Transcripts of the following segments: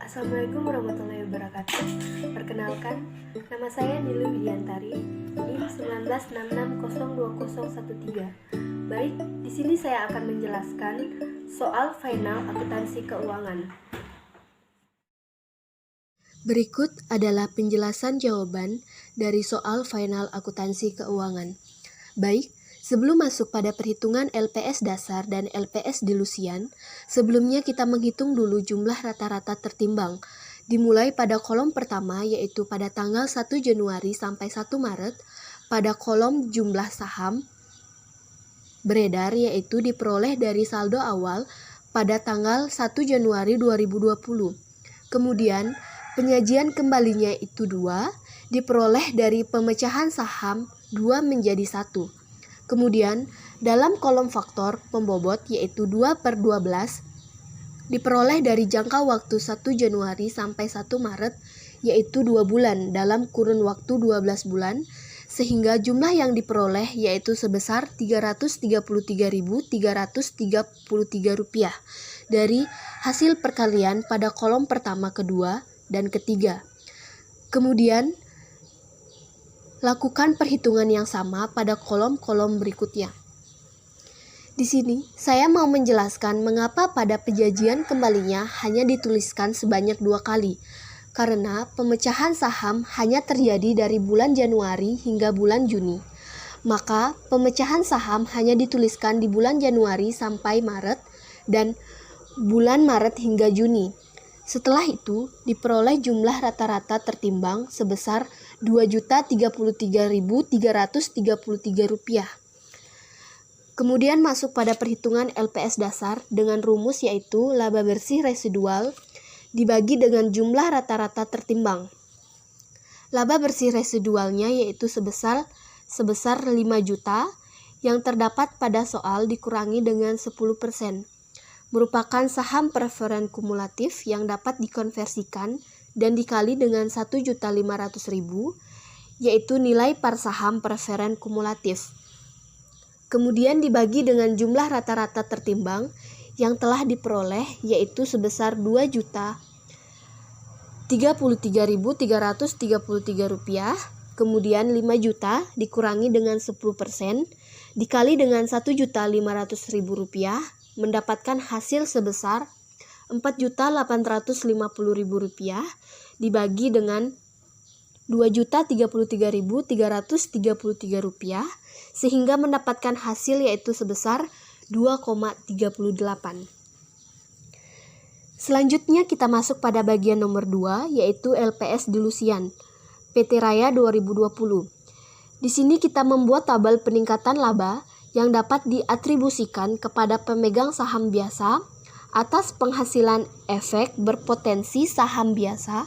Assalamualaikum warahmatullahi wabarakatuh. Perkenalkan, nama saya Nilu Widiantari, NIM 1966020013. Baik, di sini saya akan menjelaskan soal final akuntansi keuangan. Berikut adalah penjelasan jawaban dari soal final akuntansi keuangan. Baik, sebelum masuk pada perhitungan LPS dasar dan LPS dilusian, sebelumnya kita menghitung dulu jumlah rata-rata tertimbang. Dimulai pada kolom pertama yaitu pada tanggal 1 Januari sampai 1 Maret, pada kolom jumlah saham beredar yaitu diperoleh dari saldo awal pada tanggal 1 Januari 2020. Kemudian, penyajian kembalinya itu 2, diperoleh dari pemecahan saham 2 menjadi 1. Kemudian, dalam kolom faktor pembobot yaitu 2/12, diperoleh dari jangka waktu 1 Januari sampai 1 Maret yaitu 2 bulan dalam kurun waktu 12 bulan, sehingga jumlah yang diperoleh yaitu sebesar Rp333.333 dari hasil perkalian pada kolom pertama, kedua, dan ketiga. Kemudian, lakukan perhitungan yang sama pada kolom-kolom berikutnya. Di sini, saya mau menjelaskan mengapa pada penyajian kembalinya hanya dituliskan sebanyak 2 kali. Karena pemecahan saham hanya terjadi dari bulan Januari hingga bulan Juni. Maka, pemecahan saham hanya dituliskan di bulan Januari sampai Maret dan bulan Maret hingga Juni. Setelah itu, diperoleh jumlah rata-rata tertimbang sebesar Rp2.033.333. Kemudian masuk pada perhitungan LPS dasar dengan rumus yaitu laba bersih residual dibagi dengan jumlah rata-rata tertimbang. Laba bersih residualnya yaitu sebesar 5 juta yang terdapat pada soal dikurangi dengan 10%. Merupakan saham preferen kumulatif yang dapat dikonversikan dan dikali dengan 1.500.000 yaitu nilai par saham preferen kumulatif. Kemudian dibagi dengan jumlah rata-rata tertimbang yang telah diperoleh yaitu sebesar Rp2.033.333, kemudian 5 juta dikurangi dengan 10% dikali dengan Rp1.500.000 mendapatkan hasil sebesar Rp4.850.000 dibagi dengan Rp2.033.333 sehingga mendapatkan hasil yaitu sebesar 2,38. Selanjutnya kita masuk pada bagian nomor 2 yaitu LPS dilusian PT Raya 2020. Di sini kita membuat tabel peningkatan laba yang dapat diatribusikan kepada pemegang saham biasa atas penghasilan efek berpotensi saham biasa.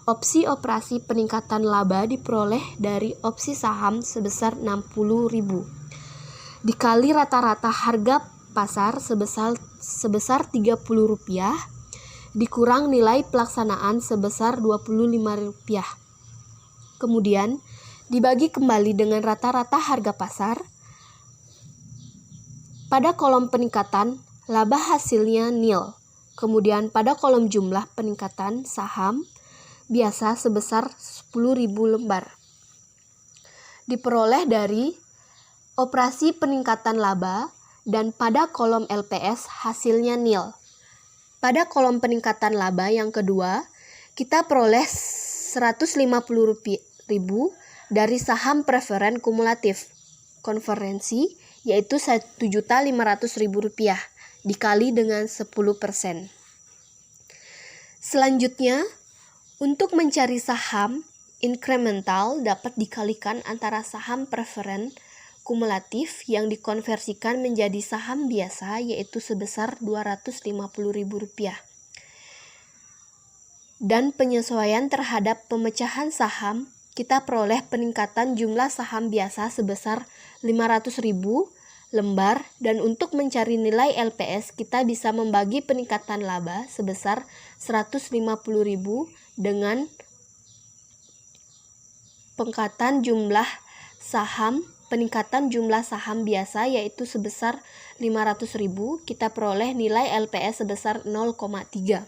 Opsi operasi peningkatan laba diperoleh dari opsi saham sebesar Rp60.000 dikali rata-rata harga pasar sebesar Rp30 dikurang nilai pelaksanaan sebesar Rp25. Kemudian dibagi kembali dengan rata-rata harga pasar. Pada kolom peningkatan, laba hasilnya nil. Kemudian pada kolom jumlah peningkatan saham biasa sebesar 10.000 lembar. Diperoleh dari operasi peningkatan laba dan pada kolom LPS hasilnya nil. Pada kolom peningkatan laba yang kedua, kita peroleh Rp150.000 dari saham preferen kumulatif konferensi yaitu Rp1.500.000 dikali dengan 10%. Selanjutnya, untuk mencari saham incremental dapat dikalikan antara saham preferen kumulatif yang dikonversikan menjadi saham biasa yaitu sebesar Rp250.000. Dan penyesuaian terhadap pemecahan saham, kita peroleh peningkatan jumlah saham biasa sebesar 500.000 lembar dan untuk mencari nilai LPS kita bisa membagi peningkatan laba sebesar 150.000 dengan peningkatan jumlah saham biasa yaitu sebesar 500.000, kita peroleh nilai LPS sebesar 0,3.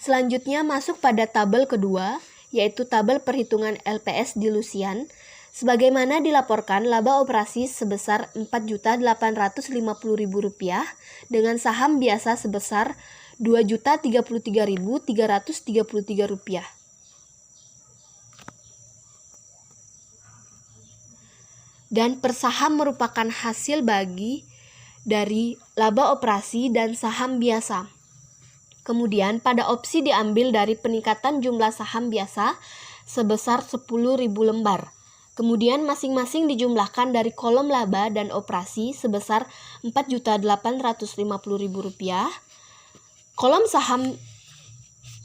Selanjutnya masuk pada tabel kedua, yaitu tabel perhitungan LPS di Lusian. Sebagaimana dilaporkan, laba operasi sebesar Rp4.850.000 dengan saham biasa sebesar Rp2.033.333. Dan per saham merupakan hasil bagi dari laba operasi dan saham biasa. Kemudian pada opsi diambil dari peningkatan jumlah saham biasa sebesar 10.000 lembar. Kemudian masing-masing dijumlahkan dari kolom laba dan operasi sebesar Rp4.850.000, kolom saham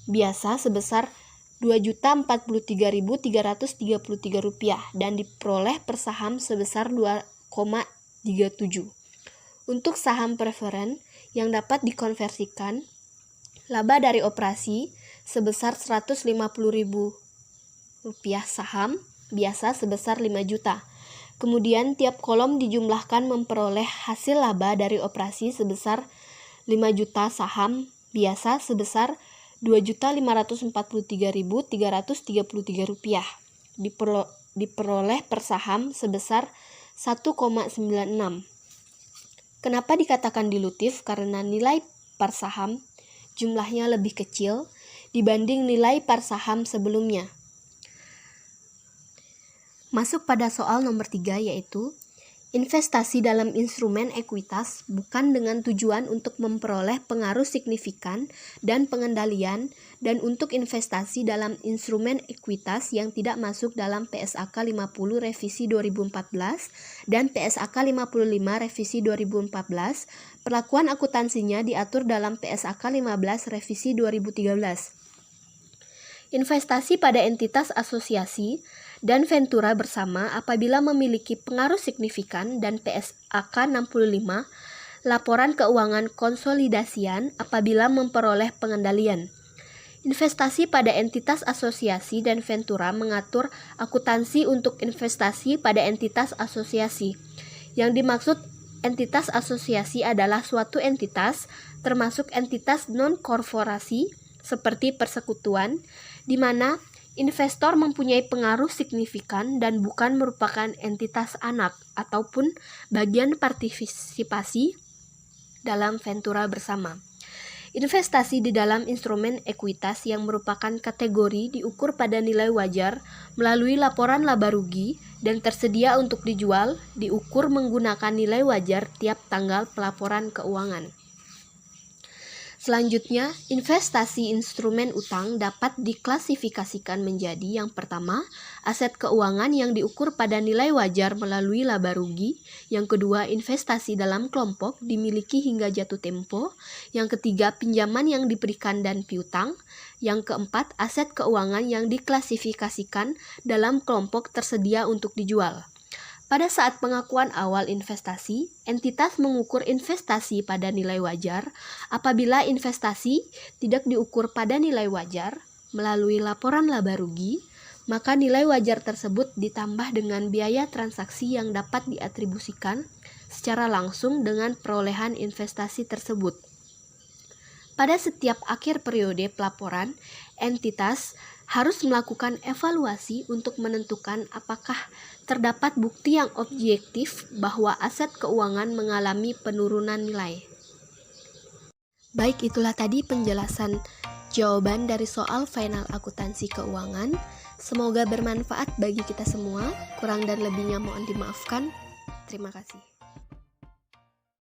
biasa sebesar Rp2.043.333 dan diperoleh per saham sebesar 2,37. Untuk saham preferen yang dapat dikonversikan, laba dari operasi sebesar Rp150.000 saham biasa sebesar 5 juta. Kemudian tiap kolom dijumlahkan memperoleh hasil laba dari operasi sebesar 5 juta saham biasa sebesar Rp2.543.333. Diperoleh per saham sebesar 1,96. Kenapa dikatakan dilutif? Karena nilai par saham jumlahnya lebih kecil dibanding nilai par saham sebelumnya. Masuk pada soal nomor 3, yaitu investasi dalam instrumen ekuitas bukan dengan tujuan untuk memperoleh pengaruh signifikan dan pengendalian, dan untuk investasi dalam instrumen ekuitas yang tidak masuk dalam PSAK 50 revisi 2014 dan PSAK 55 revisi 2014, perlakuan akuntansinya diatur dalam PSAK 15 revisi 2013. Investasi pada entitas asosiasi dan ventura bersama apabila memiliki pengaruh signifikan, dan PSAK 65, laporan keuangan konsolidasian apabila memperoleh pengendalian. Investasi pada entitas asosiasi dan ventura mengatur akuntansi untuk investasi pada entitas asosiasi. Yang dimaksud entitas asosiasi adalah suatu entitas, termasuk entitas non-korporasi, seperti persekutuan, di mana investor mempunyai pengaruh signifikan dan bukan merupakan entitas anak ataupun bagian partisipasi dalam ventura bersama. Investasi di dalam instrumen ekuitas yang merupakan kategori diukur pada nilai wajar melalui laporan laba rugi dan tersedia untuk dijual, diukur menggunakan nilai wajar tiap tanggal pelaporan keuangan. Selanjutnya, investasi instrumen utang dapat diklasifikasikan menjadi: yang pertama, aset keuangan yang diukur pada nilai wajar melalui laba rugi; yang kedua, investasi dalam kelompok dimiliki hingga jatuh tempo; yang ketiga, pinjaman yang diberikan dan piutang; yang keempat, aset keuangan yang diklasifikasikan dalam kelompok tersedia untuk dijual. Pada saat pengakuan awal investasi, entitas mengukur investasi pada nilai wajar. Apabila investasi tidak diukur pada nilai wajar melalui laporan laba rugi, maka nilai wajar tersebut ditambah dengan biaya transaksi yang dapat diatribusikan secara langsung dengan perolehan investasi tersebut. Pada setiap akhir periode pelaporan, entitas harus melakukan evaluasi untuk menentukan apakah terdapat bukti yang objektif bahwa aset keuangan mengalami penurunan nilai. Baik, itulah tadi penjelasan jawaban dari soal final akuntansi keuangan. Semoga bermanfaat bagi kita semua. Kurang dan lebihnya mohon dimaafkan. Terima kasih.